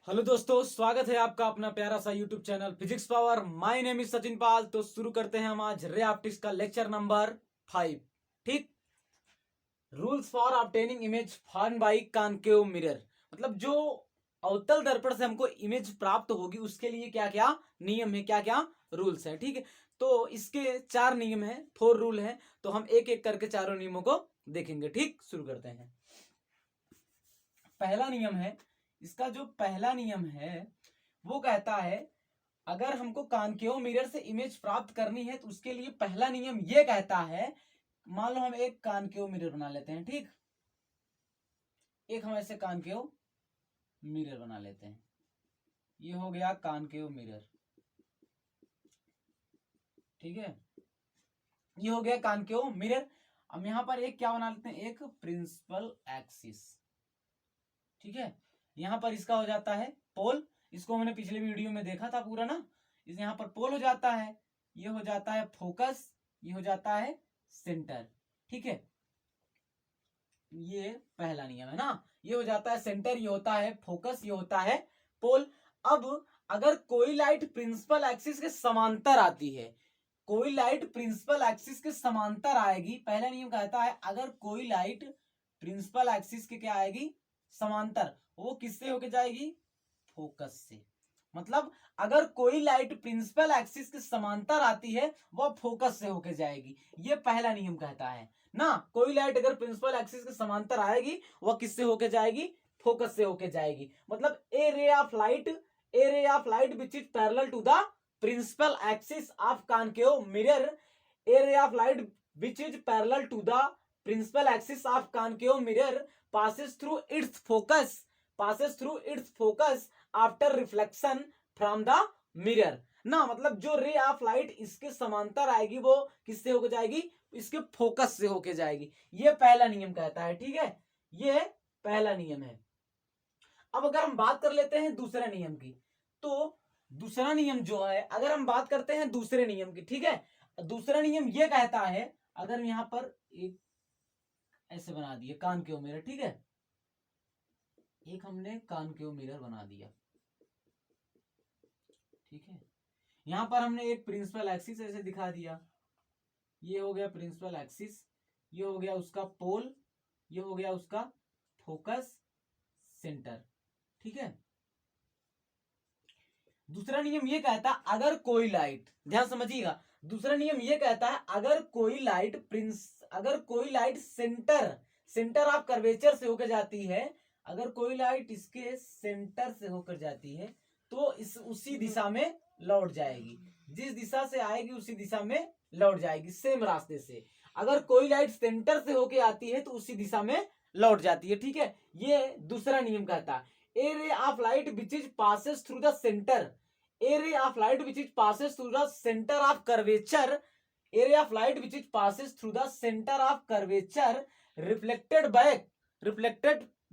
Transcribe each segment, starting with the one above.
Hello दोस्तों, स्वागत है आपका अपना प्यारा सा YouTube channel physics power. My name is Sachin Pal. तो शुरू करते हैं हम आज रे ऑप्टिक्स का लेक्चर नंबर 5। ठीक, rules for obtaining image form by concave mirror. मतलब जो अवतल दर्पण से हमको इमेज प्राप्त होगी उसके लिए क्या क्या नियम है, क्या क्या रूल्स है। ठीक है, तो इसके 4 नियम है, 4 रूल है। तो हम एक एक करके चारों नियमों को देखेंगे। ठीक, शुरू करते हैं। पहला नियम है, इसका जो पहला नियम है वो कहता है अगर हमको कॉनकेव मिरर से इमेज प्राप्त करनी है तो उसके लिए पहला नियम ये कहता है, मान लो हम एक कॉनकेव मिरर बना लेते हैं। ठीक, एक हम ऐसे कॉनकेव मिरर बना लेते हैं। ये हो गया कॉनकेव मिरर। ठीक है, ये हो गया कॉनकेव मिरर। हम यहां पर एक क्या बना लेते हैं, एक प्रिंसिपल एक्सिस। ठीक है, यहां पर इसका हो जाता है पोल। इसको हमने पिछले वीडियो में देखा था पूरा ना। इस यहां पर पोल हो जाता है, ये हो जाता है फोकस, ये हो जाता है सेंटर। ठीक है, ये पहला नियम है ना। ये हो जाता है सेंटर, ये होता है फोकस, ये होता है पोल। अब अगर कोई लाइट प्रिंसिपल एक्सिस के समांतर आती है, कोई लाइट प्रिंसिपल एक्सिस के समांतर आएगी, पहला नियम कहता है अगर कोई लाइट प्रिंसिपल एक्सिस के क्या आएगी, समांतर, वो किससे होके जाएगी, फोकस से। मतलब अगर कोई लाइट प्रिंसिपल एक्सिस के समांतर आती है वह फोकस से होके जाएगी, ये पहला नियम कहता है ना। कोई लाइट अगर प्रिंसिपल एक्सिस के समांतर आएगी वह किससे होके जाएगी, फोकस से होके जाएगी। मतलब a ray of light which is parallel to the principal axis of concave mirror, a ray of light which is parallel to the principal axis of concave mirror passes through its focus after reflection from the mirror ना। मतलब जो रे of light इसके समांतर आएगी वो किससे होकर जाएगी, इसके फोकस से होके जाएगी। ये पहला नियम कहता है। ठीक है, ये पहला नियम है। अब अगर हम बात कर लेते हैं दूसरा नियम की, तो दूसरा नियम जो है, अगर हम बात करते हैं दूसरे नियम की, ठीक है, दूसरा नियम ये कहता है अगर यहां पर एक ऐसे बना दिए कॉनकेव मिरर। ठीक है, एक हमने कॉनकेव मिरर बना दिया। ठीक है, यहां पर हमने एक प्रिंसिपल एक्सिस ऐसे दिखा दिया। ये हो गया प्रिंसिपल एक्सिस, ये हो गया उसका पोल, ये हो गया उसका फोकस सेंटर। ठीक है, दूसरा नियम ये कहता है अगर कोई लाइट, ध्यान समझिएगा, दूसरा नियम ये कहता है अगर कोई लाइट सेंटर ऑफ कर्वेचर से होकर जाती है, अगर कोई लाइट इसके सेंटर से होकर जाती है तो इस उसी दिशा में लौट जाएगी, जिस दिशा से आएगी उसी दिशा में लौट जाएगी, सेम रास्ते से। अगर कोई लाइट सेंटर से होकर आती है तो उसी दिशा में लौट जाती है। ठीक है, ये दूसरा नियम कहता है a ray of light which is passes through the center, a ray of light which is passes through the center of curvature, a ray of light which is passes through the center of curvature reflected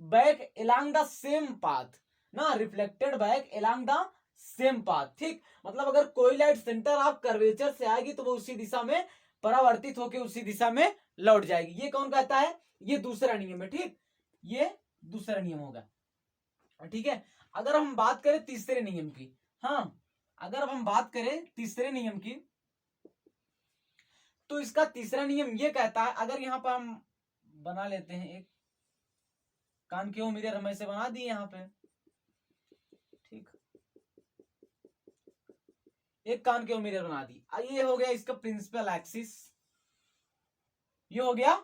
back along the same path ना, reflected back along the same path। ठीक, मतलब अगर कोई light centre of curvature से आएगी तो वो उसी दिशा में परावर्तित होकर उसी दिशा में लौट जाएगी। ये कौन कहता है, ये दूसरा नियम है। ठीक, ये दूसरा नियम होगा। ठीक है, अगर हम बात करें तीसरे नियम की, हाँ, अगर हम बात करें तीसरे नियम की, तो इसका तीसरा नियम ये कहता है अगर यहां पर हम बना लेते हैं एक कॉनकेव मिरर, हम ऐसे बना दिए यहां पे। ठीक, एक कॉनकेव मिरर बना दी, ये हो गया इसका प्रिंसिपल एक्सिस, ये हो गया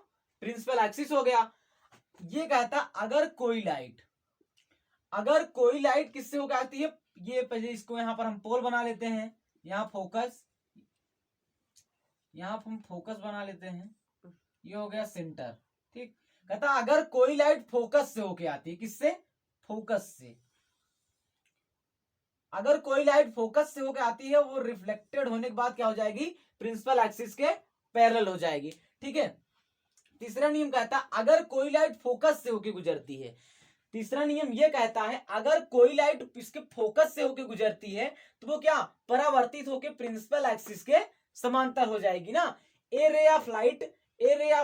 प्रिंसिपल एक्सिस हो गया। ये कहता अगर कोई लाइट किससे होकर आती है, ये पहले इसको यहां पर हम पोल बना लेते हैं, यहां हम फोकस बना लेते हैं, ये हो गया सेंटर। ठीक, कहता अगर कोई लाइट फोकस से होके आती है, किससे, फोकस से, अगर कोई लाइट फोकस से होके आती है वो रिफ्लेक्टेड होने के बाद क्या हो जाएगी, प्रिंसिपल एक्सिस के पैरेलल हो जाएगी। ठीक है, तीसरा नियम कहता अगर कोई लाइट फोकस से होके गुजरती है, तीसरा नियम यह कहता है अगर कोई लाइट इसके फोकस से होके गुजरती है तो वो क्या, परावर्तित होके प्रिंसिपल एक्सिस के समांतर हो जाएगी ना। A ray of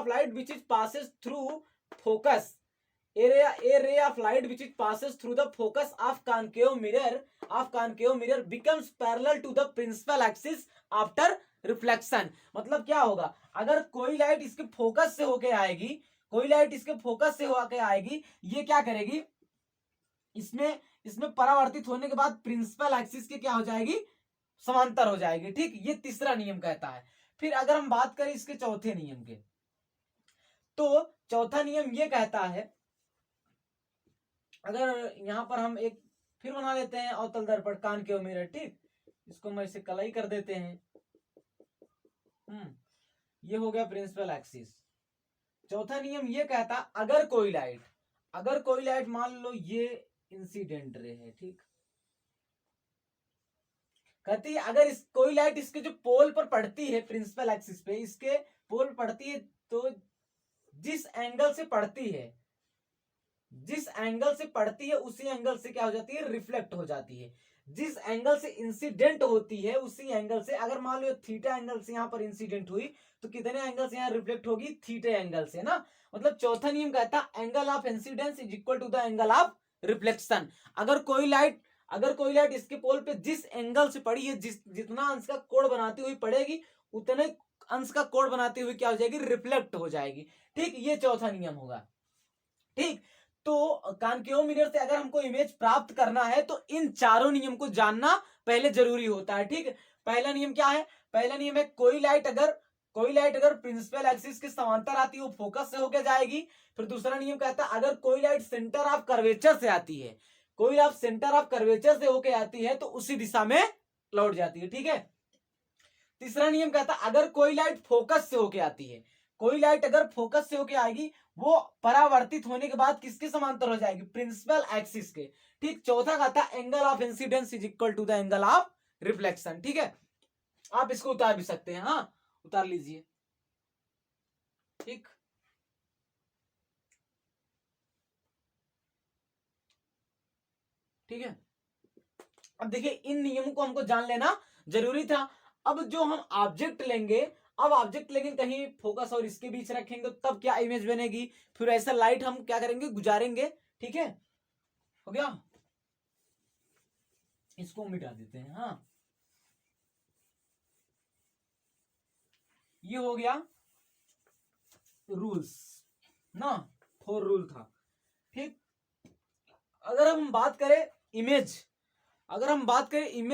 light which is passes through focus, a ray of light which it passes through the focus of concave mirror becomes parallel to the principal axis after reflection। मतलब क्या होगा, अगर कोई लाइट इसके focus से होके आएगी, कोई लाइट इसके फोकस से होके आएगी, ये क्या करेगी, इसमें परावर्तित होने के बाद प्रिंसिपल एक्सिस के क्या हो जाएगी, समांतर हो जाएगी। ठीक, ये तीसरा नियम कहता है। फिर अगर हम बात करें इसके चौथे नियम के, तो चौथा नियम ये कहता है, अगर यहां पर हम एक फिर बना लेते हैं अवतल दर्पण कॉनकेव मिरर। ठीक, इसको मैं इसे कलाई कर देते हैं। ये हो गया प्रिंसिपल एक्सिस। चौथा नियम ये कहता, अगर कोई लाइट मान लो ये इंसिडेंट रे है, ठीक, कहती है अगर कोई लाइट इसके जो पोल पर पड़ती है, प्रिंसिपल एक्सिस पे इसके पोल पड़ती है, तो जिस एंगल से पड़ती है उसी एंगल से क्या हो जाती है, रिफ्लेक्ट हो जाती है। जिस एंगल से इंसिडेंट होती है उसी एंगल से, अगर मान लो थीटा एंगल से यहां पर इंसिडेंट हुई, तो कितने एंगल से यहां रिफ्लेक्ट होगी, थीटा एंगल से ना। मतलब चौथा नियम कहता है angle of incidence is equal to the angle of reflection. अगर कोई लाइट इसके पोल पे जिस एंगल से पड़ी है, जितना अंश का कोण बनाती हुई पड़ेगी, उतने अंश का कोण बनाते हुए क्या हो जाएगी, रिफ्लेक्ट हो जाएगी। ठीक, ये चौथा नियम होगा। ठीक, तो कॉनकेव मिरर से अगर हमको इमेज प्राप्त करना है तो इन चारों नियम को जानना पहले जरूरी होता है। ठीक, पहला नियम क्या है, पहला नियम है कोई लाइट अगर प्रिंसिपल एक्सिस के समांतर आती है वो फोकस से होकर जाएगी। फिर दूसरा नियम कहता है अगर कोई लाइट सेंटर ऑफ कर्वेचर से आती है, कोई लाइट सेंटर ऑफ कर्वेचर से होकर आती है तो उसी दिशा में लौट जाती है। ठीक है, तीसरा नियम कहता है अगर कोई लाइट फोकस से होकर आती है, कोई लाइट अगर फोकस से होकर आएगी, वो परावर्तित होने के बाद किसके समांतर हो जाएगी, प्रिंसिपल एक्सिस के। ठीक, चौथा कहता है angle of incidence is equal to the angle of reflection. ठीक है, आप इसको उतार भी सकते हैं, हाँ उतार लीजिए। ठीक, ठीक है, अब देखिए इन नियमों को हमको जान लेना जरूरी था। अब जो हम ऑब्जेक्ट लेंगे, कहीं फोकस और इसके बीच रखेंगे तब क्या इमेज बनेगी, फिर ऐसा लाइट हम क्या करेंगे, गुजारेंगे। ठीक है, हो गया, इसको मिटा देते हैं। हाँ, ये हो गया रूल्स ना, 4 रूल था। ठीक, अगर हम बात करें इमेज,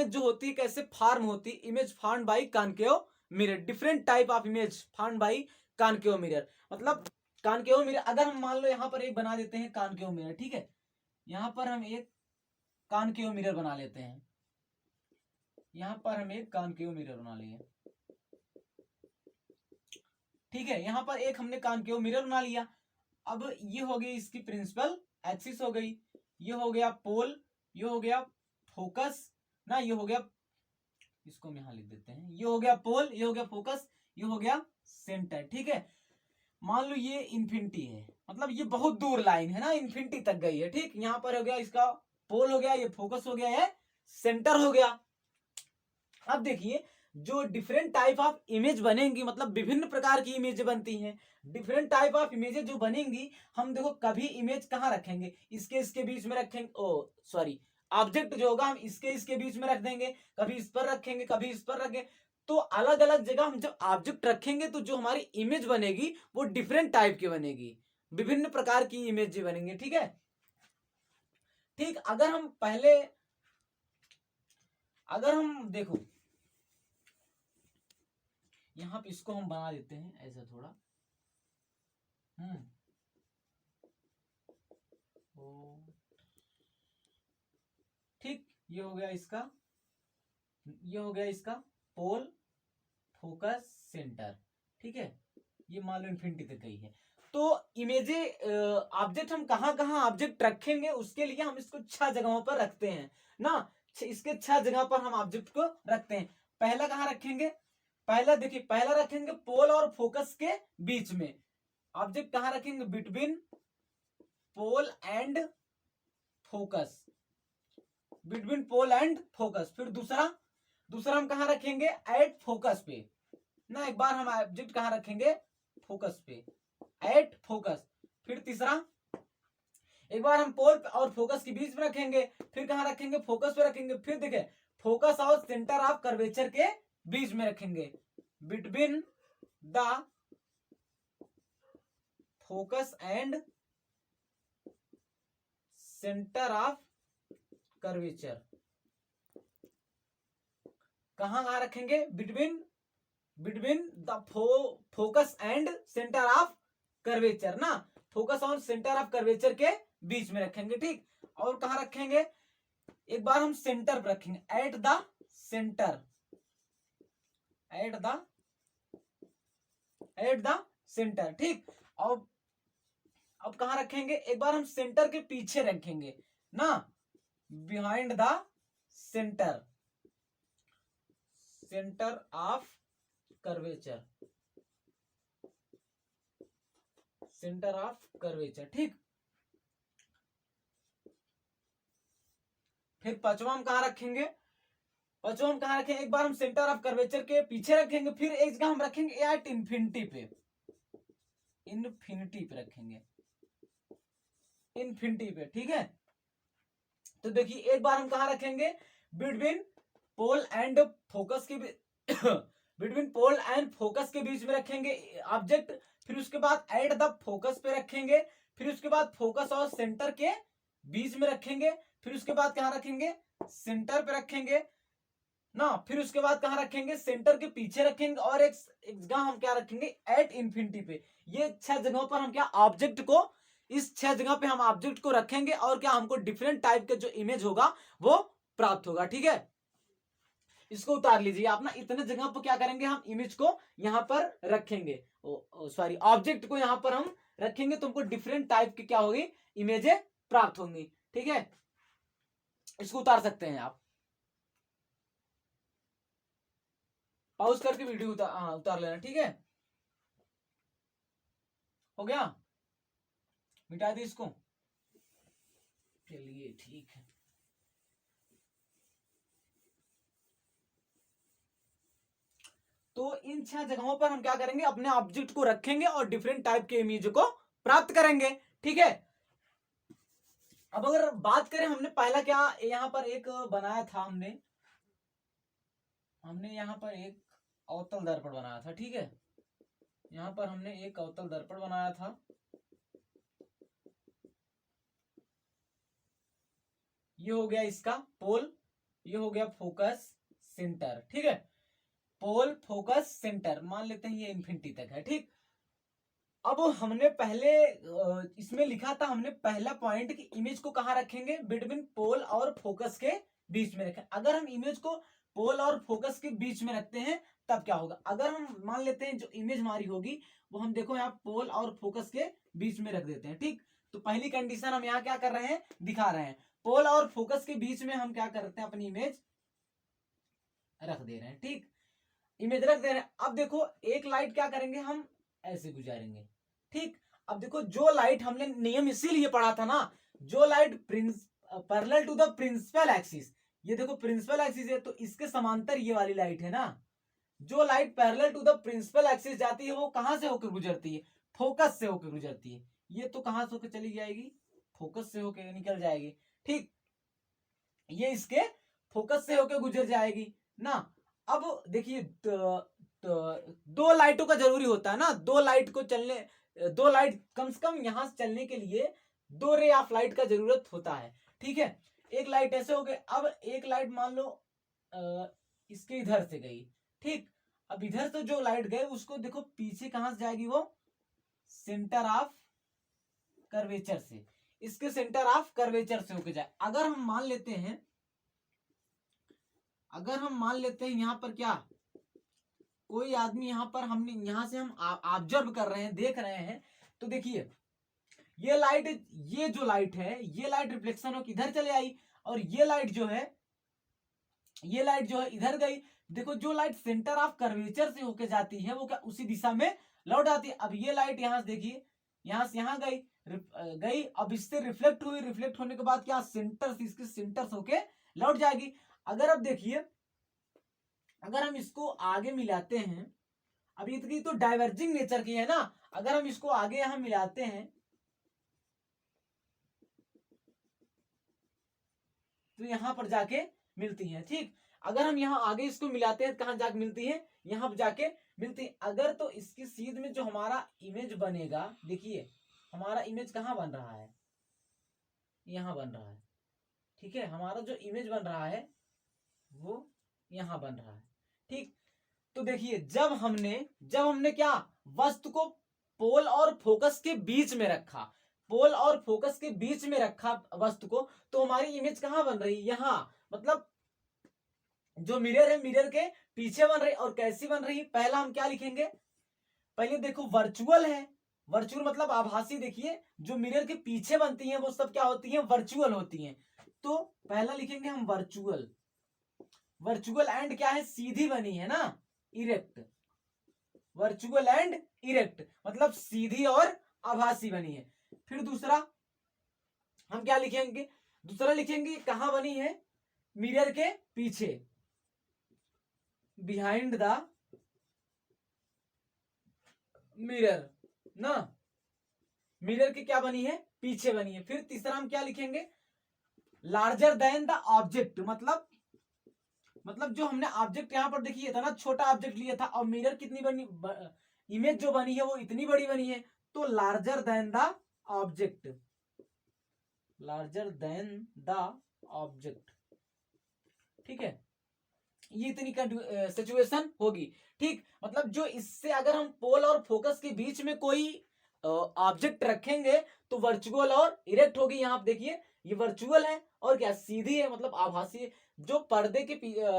जो होती है कैसे फॉर्म होती है, image form by concave mirror, different type of image form by concave mirror. मतलब कॉनकेव मिरर, अगर हम मान लो यहां पर एक बना देते हैं कॉनकेव मिरर। ठीक है, यहां पर हम एक कॉनकेव मिरर बना लेते हैं, ठीक है, यहां पर एक हमने कॉनकेव मिरर बना लिया। अब ये हो गई इसकी प्रिंसिपल एक्सिस हो गई, ये हो गया पोल, ये हो गया फोकस ना, ये हो गया, इसको हम यहां लिख देते हैं, ये हो गया पोल, ये हो गया फोकस, ये हो गया सेंटर। ठीक है, मान लो ये इन्फिनिटी है, मतलब ये बहुत दूर लाइन है ना, इन्फिनिटी तक गई है। ठीक, यहां पर हो गया इसका पोल हो गया, ये फोकस हो गया, ये सेंटर हो गया। अब देखिए जो डिफरेंट टाइप ऑफ इमेज बनेंगी, मतलब विभिन्न प्रकार की इमेज बनती हैं, डिफरेंट टाइप ऑफ इमेजेस जो बनेंगी, हम देखो कभी इमेज कहाँ रखेंगे, इसके बीच में रखेंगे, ओ सॉरी, ऑब्जेक्ट जो होगा हम इसके बीच में रख देंगे, कभी इस पर रखेंगे, कभी इस पर रखेंगे। तो अलग अलग जगह हम जब ऑब्जेक्ट रखेंगे तो जो हमारी इमेज बनेगी वो डिफरेंट टाइप की बनेगी, विभिन्न प्रकार की इमेज बनेंगे। ठीक है, ठीक, अगर हम देखो यहां पे इसको हम बना देते हैं ऐसा थोड़ा, ठीक, ये हो गया इसका पोल, फोकस, सेंटर। ठीक है, ये मान लो इन्फिनिटी तक गई है। तो इमेजे ऑब्जेक्ट हम कहां कहां ऑब्जेक्ट रखेंगे, उसके लिए हम इसको 6 जगहों पर रखते हैं ना, इसके 6 जगह पर हम ऑब्जेक्ट को रखते हैं। पहला कहां रखेंगे, पहला रखेंगे पोल और फोकस के बीच में। ऑब्जेक्ट कहां रखेंगे, बिटवीन पोल एंड फोकस, फिर दूसरा हम कहां रखेंगे, एट फोकस पे ना, एक बार हम ऑब्जेक्ट कहां रखेंगे, फोकस पे, एट फोकस। फिर तीसरा एक बार हम पोल और फोकस के बीच में रखेंगे, फिर कहाँ रखेंगे, फोकस पे रखेंगे, फिर देखें फोकस और सेंटर ऑफ कर्वेचर के बीच में रखेंगे, between the focus and centre of curvature. कहाँ रखेंगे, between the focus and centre of curvature ना, फोकस और सेंटर ऑफ कर्वेचर के बीच में रखेंगे, ठीक। और कहाँ रखेंगे, एक बार हम सेंटर पर रखेंगे, एट द सेंटर, ठीक। अब कहाँ रखेंगे, एक बार हम सेंटर के पीछे रखेंगे ना, behind the centre of curvature, ठीक। फिर पांचवा हम कहाँ रखेंगे, एक बार हम सेंटर ऑफ कर्वेचर के पीछे रखेंगे, फिर एक जगह हम रखेंगे एट इन्फिनिटी पे रखेंगे, ठीक है। तो देखिए एक बार हम कहाँ रखेंगे, बिटवीन पोल एंड फोकस के बीच में रखेंगे ऑब्जेक्ट, फिर उसके बाद एट द फोकस पे रखेंगे, फिर उसके बाद फोकस और सेंटर के बीच में रखेंगे, फिर उसके बाद कहाँ रखेंगे, सेंटर पे रखेंगे ना, फिर उसके बाद कहाँ रखेंगे, सेंटर के पीछे रखेंगे, और एक जगह हम क्या रखेंगे, एट इन्फिनिटी पे। ये 6 जगहों पर हम क्या ऑब्जेक्ट को, इस 6 जगह पे हम ऑब्जेक्ट को रखेंगे, और क्या हमको डिफरेंट टाइप का जो इमेज होगा वो प्राप्त होगा, ठीक है। इसको उतार लीजिए आप ना, इतने जगह पर क्या करेंगे, हम इमेज को यहां पर रखेंगे, सॉरी ऑब्जेक्ट को यहां पर हम रखेंगे, तो हमको डिफरेंट टाइप की क्या होगी, इमेजें प्राप्त होंगी, ठीक है। इसको उतार सकते हैं आप, पॉज करके वीडियो उतार लेना, ठीक है। हो गया, मिटा दी इसको, चलिए ठीक है। तो इन 6 जगहों पर हम क्या करेंगे, अपने ऑब्जेक्ट को रखेंगे और डिफरेंट टाइप के इमेज को प्राप्त करेंगे, ठीक है। अब अगर बात करें, हमने पहला क्या यहां पर एक बनाया था, हमने यहां पर एक अवतल दर्पण बनाया था, ठीक है। यहां पर हमने एक अवतल दर्पण बनाया था, ये हो गया इसका पोल, ये हो गया फोकस सेंटर, ठीक है। पोल फोकस सेंटर मान लेते हैं, ये इन्फिनिटी तक है, ठीक। अब हमने पहले इसमें लिखा था, हमने पहला पॉइंट कि इमेज को कहाँ रखेंगे, बिटवीन पोल और फोकस के बीच में रखें। अगर हम इमेज को पोल और फोकस के बीच में रखते हैं तब क्या होगा, अगर हम मान लेते हैं जो इमेज हमारी होगी वो हम देखो यहाँ पोल और फोकस के बीच में रख देते हैं, ठीक। तो पहली कंडीशन हम यहाँ क्या कर रहे हैं, दिखा रहे हैं, पोल और फोकस के बीच में हम क्या करते हैं, अपनी इमेज रख दे रहे हैं, ठीक। इमेज रख दे रहे हैं। अब देखो एक लाइट क्या करेंगे, हम ऐसे गुजारेंगे, ठीक। अब देखो जो लाइट हमने नियम इसीलिए पढ़ा था ना, जो light parallel to the principal axis, ये देखो प्रिंसिपल एक्सिस है तो इसके समांतर ये वाली लाइट है ना, जो light parallel to the principal axis जाती है वो कहां से होकर गुजरती है, फोकस से होकर गुजरती है। ये तो कहां से होकर चली जाएगी, फोकस से होकर निकल जाएगी, ठीक। ये इसके फोकस से होकर गुजर जाएगी ना। अब देखिए दो लाइटों का जरूरी होता है ना, दो लाइट कम से कम यहां से चलने के लिए 2 रे ऑफ लाइट का जरूरत होता है, ठीक है। एक लाइट ऐसे हो गए, अब एक लाइट मान लो इसके इधर से गई, ठीक। अब इधर से जो लाइट गए उसको देखो पीछे कहां से जाएगी, वो सेंटर ऑफ कर्वेचर से, इसके सेंटर ऑफ कर्वेचर से होके जाए। अगर हम मान लेते हैं यहां पर क्या कोई आदमी यहां पर हमने यहां से हम ऑब्जर्व कर रहे हैं, देख रहे हैं, तो देखिए ये जो लाइट है ये लाइट रिफ्लेक्शन होकर इधर चले आई, और ये लाइट जो है इधर गई। देखो जो लाइट सेंटर ऑफ कर्वेचर से होके जाती है वो क्या उसी दिशा में लौट आती है। अब ये लाइट यहां से देखिए, यहां से यहां गई, अब इससे रिफ्लेक्ट हुई, रिफ्लेक्ट होने के बाद क्या इसके सेंटर से होके लौट जाएगी। अगर अब देखिए, अगर हम इसको आगे मिलाते हैं, अब ये तो डाइवर्जिंग नेचर की है ना, अगर हम इसको आगे यहां मिलाते हैं तो यहाँ पर जाके मिलती है। ठीक, अगर हम यहाँ आगे इसको मिलाते हैं कहाँ जाके मिलती है, यहाँ पर जाके मिलती है। अगर तो इसकी सीध में जो हमारा इमेज बनेगा, देखिए हमारा इमेज कहाँ बन रहा है, यहाँ बन रहा है। ठीक है, हमारा जो इमेज बन रहा है वो यहाँ बन रहा है। ठीक, तो देखिए जब हमने क्या वस्तु को पोल और फोकस के बीच में रखा, पोल और फोकस के बीच में रखा वस्तु को, तो हमारी इमेज कहाँ बन रही है, यहाँ। मतलब जो मिरर है, मिरर के पीछे बन रही। और कैसी बन रही, पहला हम क्या लिखेंगे, पहले देखो वर्चुअल है, वर्चुअल मतलब आभासी। देखिए जो मिरर के पीछे बनती है वो सब क्या होती है, वर्चुअल होती हैं। तो पहला लिखेंगे हम वर्चुअल, वर्चुअल एंड क्या है, सीधी बनी है ना, इरेक्ट। वर्चुअल एंड इरेक्ट मतलब सीधी और आभासी बनी है। फिर दूसरा हम क्या लिखेंगे, दूसरा लिखेंगे कहां बनी है, मिरर के पीछे, बिहाइंड द मिरर ना, मिरर के क्या बनी है, पीछे बनी है। फिर तीसरा हम क्या लिखेंगे, लार्जर देन द ऑब्जेक्ट। मतलब जो हमने ऑब्जेक्ट यहां पर देखिए था ना, छोटा ऑब्जेक्ट लिया था, और मिरर कितनी बनी, इमेज जो बनी है वो इतनी बड़ी बनी है। तो larger than the object, larger than the object. ठीक है, ये इतनी सिचुएशन होगी। ठीक, मतलब जो इससे अगर हम पोल और फोकस के बीच में कोई ऑब्जेक्ट रखेंगे तो वर्चुअल और इरेक्ट होगी। यहाँ आप देखिए ये वर्चुअल है और क्या सीधी है, मतलब आभासी। जो पर्दे के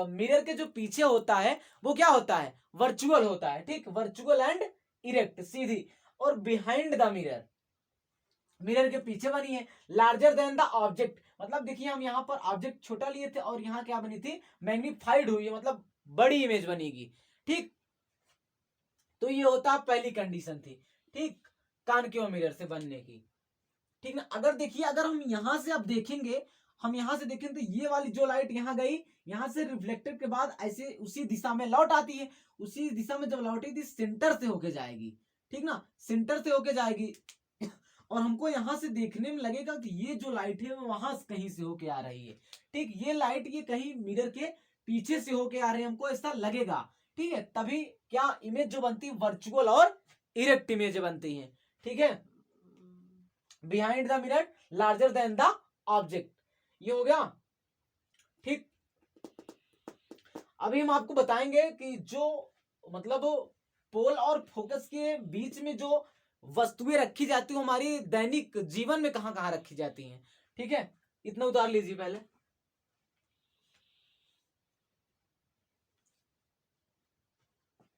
मिरर के जो पीछे होता है वो क्या होता है, वर्चुअल होता है। ठीक, वर्चुअल एंड इरेक्ट, सीधी। और बिहाइंड द मिरर, मिरर के पीछे बनी है, लार्जर देन द ऑब्जेक्ट। मतलब देखिए हम यहाँ पर ऑब्जेक्ट छोटा लिए थे और यहाँ क्या बनी थी, मैग्नीफाइड हुई है, मतलब बड़ी इमेज बनेगी। ठीक, तो ये होता पहली कंडीशन थी। ठीक, कानकेव मिरर से बनने की। ठीक ना, अगर देखिए अगर हम यहां से अब देखेंगे, हम यहां से देखें तो ये वाली जो लाइट यहाँ गई, यहां से रिफ्लेक्टेड के बाद ऐसे उसी दिशा में लौट आती है। उसी दिशा में जब लौटी थी सेंटर से होके जाएगी। ठीक ना, सेंटर से होके जाएगी और हमको यहां से देखने में लगेगा कि ये जो लाइट है वो वहां से कहीं से होके आ रही है। ठीक, ये लाइट ये कहीं मिरर के पीछे से होके आ रही है, हमको ऐसा लगेगा। ठीक है, तभी क्या इमेज जो बनती है वर्चुअल और इरेक्ट इमेज बनती है। ठीक है, behind the mirror, larger than the object, ये हो गया। ठीक, अभी हम आपको बताएंगे कि जो मतलब पोल और फोकस के बीच में जो वस्तुएं रखी जाती है हमारी दैनिक जीवन में कहां कहां रखी जाती हैं। ठीक है, इतना उतार लीजिए पहले।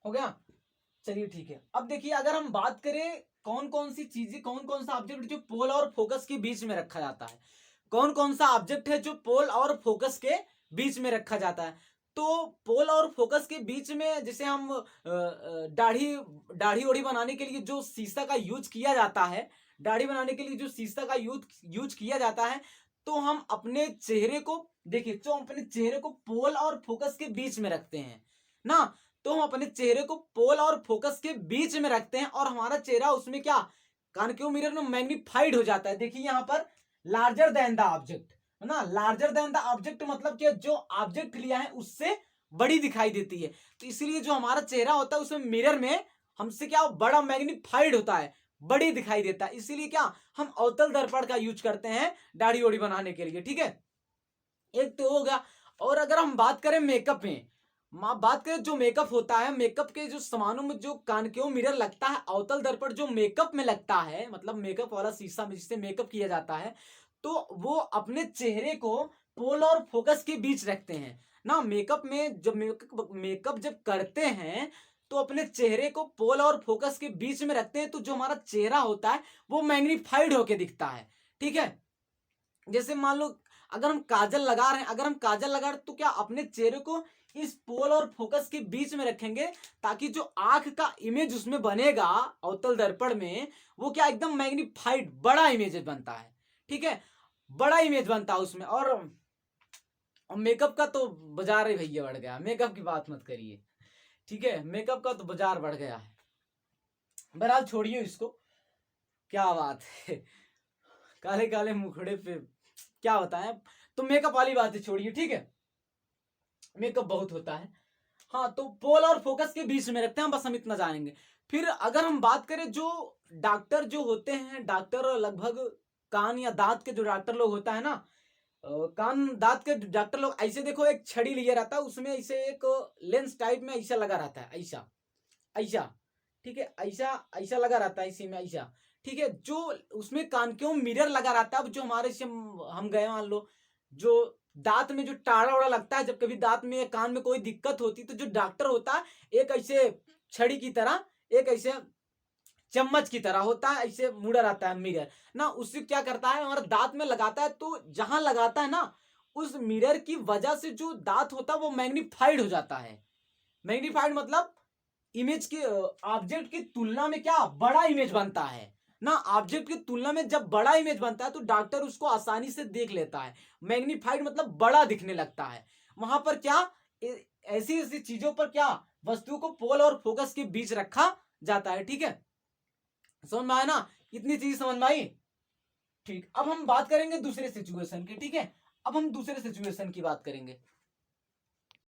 हो गया, चलिए ठीक है। अब देखिए अगर हम बात करें कौन कौन सी चीजें, कौन कौन सा ऑब्जेक्ट जो पोल और फोकस के बीच में रखा जाता है, कौन कौन सा ऑब्जेक्ट है जो पोल और फोकस के बीच में रखा जाता है। तो पोल और फोकस के बीच में जैसे हम दाढ़ी दाढ़ी ओढ़ी बनाने के लिए जो शीशा का यूज किया जाता है, दाढ़ी बनाने के लिए जो शीशा का यूज किया जाता है, तो हम अपने चेहरे को देखिए, तो हम अपने चेहरे को पोल और फोकस के बीच में रखते हैं ना। तो हम अपने चेहरे को पोल और फोकस के बीच में रखते हैं और हमारा चेहरा उसमें क्या, कॉनकेव मिरर में मैग्नीफाइड हो जाता है। देखिए यहाँ पर लार्जर देन द ऑब्जेक्ट है ना, लार्जर देन द ऑब्जेक्ट मतलब कि जो ऑब्जेक्ट लिया है उससे बड़ी दिखाई देती है। तो इसलिए जो हमारा चेहरा होता है उसमें मिरर में हमसे क्या बड़ा मैग्नीफाइड होता है, बड़ी दिखाई देता है। इसीलिए क्या हम अवतल दर्पण का यूज करते हैं दाढ़ी ओढ़ी बनाने के लिए। ठीक है, एक तो होगा। और अगर हम बात करें मेकअप में, बात करें जो मेकअप होता है, मेकअप के जो सामानों में जो कॉनकेव मिरर लगता है, अवतल दर्पण जो मेकअप में लगता है, मतलब मेकअप वाला शीशा में जिससे मेकअप किया जाता है, तो वो अपने चेहरे को पोल और फोकस के बीच रखते हैं ना। मेकअप में जब मेकअप जब करते हैं तो अपने चेहरे को पोल और फोकस के बीच में रखते हैं, तो जो हमारा चेहरा होता है वो मैग्नीफाइड होके दिखता है। ठीक है, जैसे मान लो अगर हम काजल लगा रहे हैं, अगर हम काजल लगा रहे हैं तो क्या अपने चेहरे को इस पोल और फोकस के बीच में रखेंगे, ताकि जो आंख का इमेज उसमें बनेगा अवतल दर्पण में, वो क्या एकदम मैग्नीफाइड बड़ा इमेज बनता है। ठीक है, बड़ा इमेज बनता है उसमें। और मेकअप का तो बाजार ही भैया बढ़ गया, मेकअप की बात मत करिए। ठीक है, मेकअप का तो बाजार बढ़ गया है। बहरहाल छोड़िए इसको, क्या बात है, काले काले मुखड़े पे क्या बताएं। तो मेकअप वाली बातें छोड़िए, ठीक है, मेकअप बहुत होता है। हाँ, तो पोल और फोकस के बीच में रखते हैं, बस हम इतना जानेंगे। फिर अगर हम बात करें जो डॉक्टर जो होते हैं, डॉक्टर लगभग कान या दांत के जो डॉक्टर लोग होता है ना, कान दांत के डॉक्टर लोग ऐसे देखो, एक छड़ी लिए रहता है, उसमें ऐसे एक लेंस टाइप में ऐसा लगा रहता है, ऐसा ऐसा, ठीक है, ऐसा ऐसा लगा रहता है इसी में, ऐसा, ठीक है, जो उसमें कान क्यों मिरर लगा रहता है। अब जो हमारे से हम गए, मान लो जो दांत में जो टाड़ा उड़ा लगता है, जब कभी दांत में कान में कोई दिक्कत होती, तो जो डॉक्टर होता है एक ऐसे छड़ी की तरह, एक ऐसे चम्मच की तरह होता है, ऐसे मुड़ा रहता है मिरर ना, उससे क्या करता है हमारा दांत में लगाता है, तो जहां लगाता है ना, उस मिरर की वजह से जो दांत होता है वो मैग्नीफाइड हो जाता है। मैग्नीफाइड मतलब इमेज के ऑब्जेक्ट की तुलना में क्या बड़ा इमेज बनता है ना, ऑब्जेक्ट की तुलना में जब बड़ा इमेज बनता है तो डॉक्टर उसको आसानी से देख लेता है। मैग्नीफाइड मतलब बड़ा दिखने लगता है। वहां पर क्या ऐसी ऐसी चीजों पर क्या वस्तु को पोल और फोकस के बीच रखा जाता है, ठीक है, समझ में आया ना, इतनी चीज समझ में आई। ठीक, अब हम बात करेंगे दूसरे सिचुएशन की, ठीक है, अब हम दूसरे सिचुएशन की बात करेंगे।